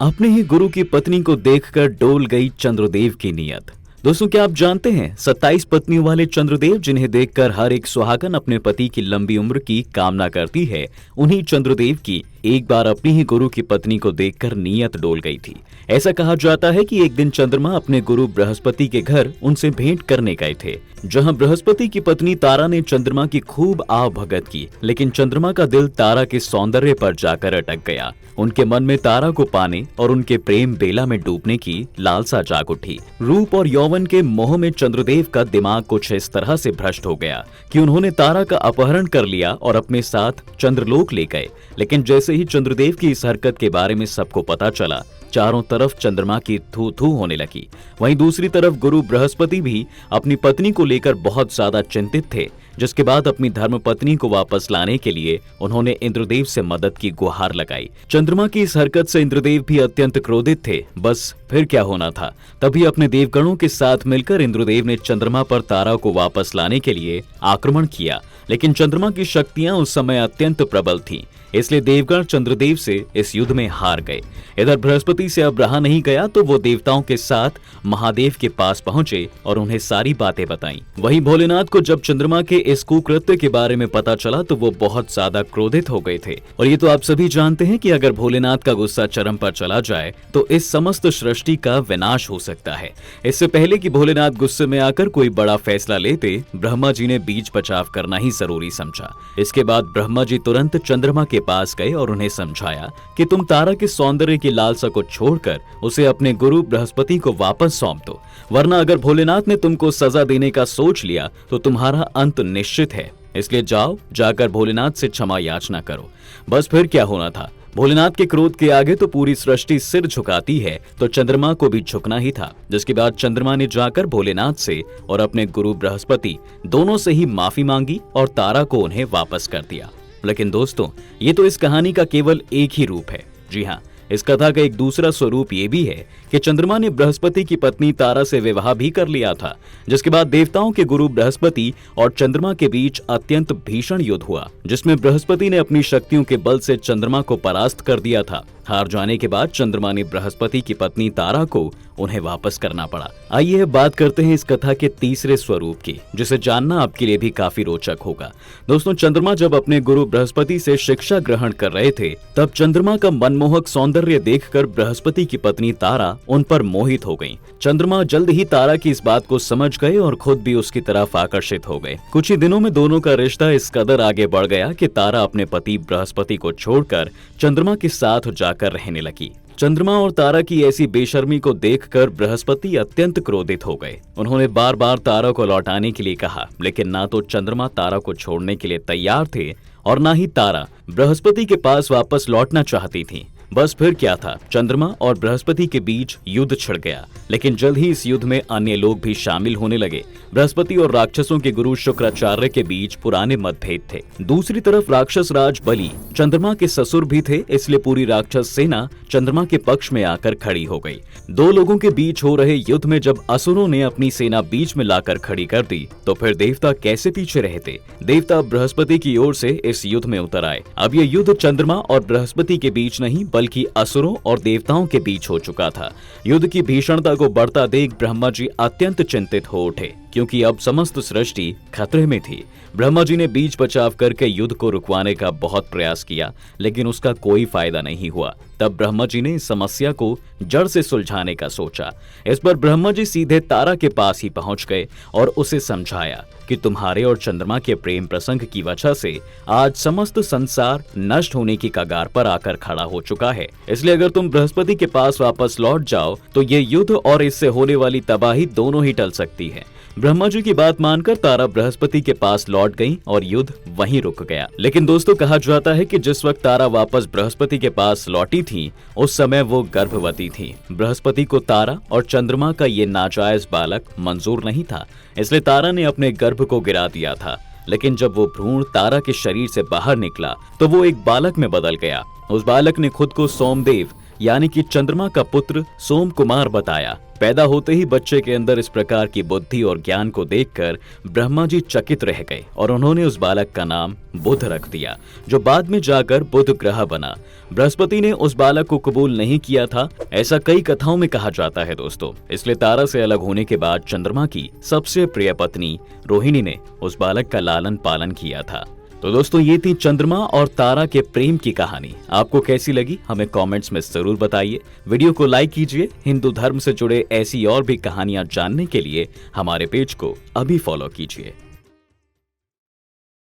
अपने ही गुरु की पत्नी को देखकर डोल गई चंद्रदेव की नीयत। दोस्तों, क्या आप जानते हैं 27 पत्नियों वाले चंद्रदेव, जिन्हें देखकर हर एक सुहागन अपने पति की लंबी उम्र की कामना करती है, उन्हीं चंद्रदेव की एक बार अपनी ही गुरु की पत्नी को देखकर नीयत डोल गई थी। ऐसा कहा जाता है कि एक दिन चंद्रमा अपने गुरु बृहस्पति के घर उनसे भेंट करने गए थे, जहां बृहस्पति की पत्नी तारा ने चंद्रमा की खूब आव भगत की, लेकिन चंद्रमा का दिल तारा के सौंदर्य पर जाकर अटक गया। उनके मन में तारा को पाने और उनके प्रेम बेला में डूबने की लालसा जाग उठी। रूप और यौवन के मोह में चंद्रदेव का दिमाग कुछ इस तरह से भ्रष्ट हो गया कि उन्होंने तारा का अपहरण कर लिया और अपने साथ चंद्रलोक ले गए। लेकिन जैसे ही चंद्रदेव की इस हरकत के बारे में सबको पता चला, चारों तरफ चंद्रमा की थू थू होने लगी। वहीं दूसरी तरफ गुरु बृहस्पति भी अपनी पत्नी को लेकर बहुत ज्यादा चिंतित थे, जिसके बाद अपनी धर्म पत्नी को वापस लाने के लिए उन्होंने इंद्रदेव से मदद की गुहार लगाई। चंद्रमा की इस हरकत से इंद्रदेव भी अत्यंत क्रोधित थे। बस फिर क्या होना था, तभी अपने देवगणों के साथ मिलकर इंद्रदेव ने चंद्रमा पर तारा को वापस लाने के लिए आक्रमण किया। लेकिन चंद्रमा की शक्तियां उस समय अत्यंत प्रबल थीं, इसलिए देवगण चंद्रदेव से इस युद्ध में हार गए। इधर बृहस्पति से अब रहा नहीं गया तो वो देवताओं के साथ महादेव के पास पहुंचे और उन्हें सारी बातें बताईं। वहीं भोलेनाथ को जब चंद्रमा के इस कुकृत्य के बारे में पता चला तो वो बहुत ज्यादा क्रोधित हो गए थे। और ये तो आप सभी जानते हैं कि अगर भोलेनाथ का गुस्सा चरम पर चला जाए तो इस समस्त सृष्टि का विनाश हो सकता है। इससे पहले कि भोलेनाथ गुस्से में आकर कोई बड़ा फैसला लेते, ब्रह्मा जी ने बीच बचाव करना ही जरूरी समझा। इसके बाद ब्रह्मा जी तुरंत चंद्रमा के पास गए और उन्हें समझाया कि तुम तारा के सौंदर्य की लालसा को छोड़कर उसे अपने गुरु बृहस्पति को वापस सौंप दो, वरना अगर भोलेनाथ ने तुमको सजा देने का सोच लिया तो तुम्हारा अंत निश्चित है। इसलिए जाओ, जाकर भोलेनाथ से क्षमा याचना करो। बस फिर क्या होना था, भोलेनाथ के क्रोध के आगे तो पूरी सृष्टि सिर झुकाती है, तो चंद्रमा को भी झुकना ही था। जिसके बाद चंद्रमा ने जाकर भोलेनाथ से और अपने गुरु बृहस्पति दोनों से ही माफी मांगी और तारा को उन्हें वापस कर दिया। लेकिन दोस्तों, ये तो इस कहानी का केवल एक ही रूप है। जी हाँ, इस कथा का एक दूसरा स्वरूप ये भी है कि चंद्रमा ने बृहस्पति की पत्नी तारा से विवाह भी कर लिया था, जिसके बाद देवताओं के गुरु बृहस्पति और चंद्रमा के बीच अत्यंत भीषण युद्ध हुआ, जिसमें बृहस्पति ने अपनी शक्तियों के बल से चंद्रमा को परास्त कर दिया था। हार जाने के बाद चंद्रमा ने बृहस्पति की पत्नी तारा को उन्हें वापस करना पड़ा। आइए बात करते हैं इस कथा के तीसरे स्वरूप की, जिसे जानना आपके लिए भी काफी रोचक होगा। दोस्तों, चंद्रमा जब अपने गुरु बृहस्पति से शिक्षा ग्रहण कर रहे थे, तब चंद्रमा का मनमोहक सौंदर्य देखकर बृहस्पति की पत्नी तारा उन पर मोहित हो गई। चंद्रमा जल्द ही तारा की इस बात को समझ गए और खुद भी उसकी तरफ आकर्षित हो गए। कुछ ही दिनों में दोनों का रिश्ता इस कदर आगे बढ़ गया कि तारा अपने पति बृहस्पति को छोड़कर चंद्रमा के साथ जाकर रहने लगी। चंद्रमा और तारा की ऐसी बेशर्मी को देखकर बृहस्पति अत्यंत क्रोधित हो गए। उन्होंने बार बार तारा को लौटाने के लिए कहा, लेकिन ना तो चंद्रमा तारा को छोड़ने के लिए तैयार थे और ना ही तारा बृहस्पति के पास वापस लौटना चाहती थी। बस फिर क्या था, चंद्रमा और बृहस्पति के बीच युद्ध छिड़ गया। लेकिन जल्द ही इस युद्ध में अन्य लोग भी शामिल होने लगे। बृहस्पति और राक्षसों के गुरु शुक्राचार्य के बीच पुराने मतभेद थे। दूसरी तरफ राक्षस राज बलि चंद्रमा के ससुर भी थे, इसलिए पूरी राक्षस सेना चंद्रमा के पक्ष में आकर खड़ी हो गई। दो लोगों के बीच हो रहे युद्ध में जब असुरों ने अपनी सेना बीच में लाकर खड़ी कर दी, तो फिर देवता कैसे पीछे रहते। देवता बृहस्पति की ओर से इस युद्ध में उतर आए। अब ये युद्ध चंद्रमा और बृहस्पति के बीच नहीं, बल्कि असुरों और देवताओं के बीच हो चुका था। युद्ध की भीषणता को बढ़ता देख ब्रह्मा जी अत्यंत चिंतित हो उठे, क्योंकि अब समस्त सृष्टि खतरे में थी। ब्रह्मा जी ने बीच बचाव करके युद्ध को रुकवाने का बहुत प्रयास किया, लेकिन उसका कोई फायदा नहीं हुआ। तब ब्रह्मा जी ने इस समस्या को जड़ से सुलझाने का सोचा। इस पर ब्रह्मा जी सीधे तारा के पास ही पहुंच गए और उसे समझाया कि तुम्हारे और चंद्रमा के प्रेम प्रसंग की वजह से आज समस्त संसार नष्ट होने की कगार पर आकर खड़ा हो चुका है। इसलिए अगर तुम बृहस्पति के पास वापस लौट जाओ तो ये युद्ध और इससे होने वाली तबाही दोनों ही टल सकती है। ब्रह्मा जी की बात मानकर तारा बृहस्पति के पास लौट गई और युद्ध वहीं रुक गया। लेकिन दोस्तों, कहा जाता है कि जिस वक्त तारा वापस बृहस्पति के पास लौटी थी, उस समय वो गर्भवती थी। बृहस्पति को तारा और चंद्रमा का ये नाजायज बालक मंजूर नहीं था, इसलिए तारा ने अपने गर्भ को गिरा दिया था। लेकिन जब वो भ्रूण तारा के शरीर से बाहर निकला तो वो एक बालक में बदल गया। उस बालक ने खुद को सोमदेव यानी कि चंद्रमा का पुत्र सोम कुमार बताया। पैदा होते ही बच्चे के अंदर इस प्रकार की बुद्धि और ज्ञान को देखकर ब्रह्मा जी चकित रह गए और उन्होंने उस बालक का नाम बुध रख दिया, जो बाद में जाकर बुध ग्रह बना। बृहस्पति ने उस बालक को कबूल नहीं किया था, ऐसा कई कथाओं में कहा जाता है दोस्तों। इसलिए तारा से अलग होने के बाद चंद्रमा की सबसे प्रिय पत्नी रोहिणी ने उस बालक का लालन पालन किया था। तो दोस्तों, ये थी चंद्रमा और तारा के प्रेम की कहानी। आपको कैसी लगी हमें कमेंट्स में जरूर बताइए। वीडियो को लाइक कीजिए। हिंदू धर्म से जुड़े ऐसी और भी कहानियां जानने के लिए हमारे पेज को अभी फॉलो कीजिए।